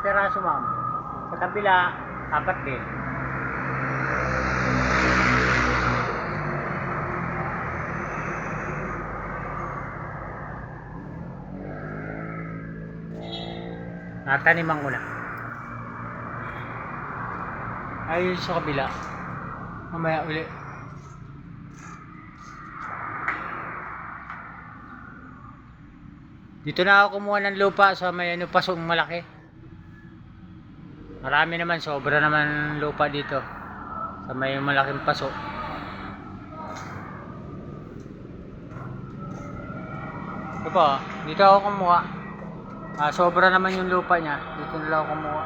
peraso, ma'am. Sa kabila, 4 din. Nataniman ko na. Ayun sa kabila. Mamaya uli. Dito na ako kumuha ng lupa sa may pasong malaki. Marami naman, sobra naman lupa dito. Sa may malaking paso. Ito po, dito ako kumuha. Sobra naman yung lupa niya. Dito na lang ako kumuha.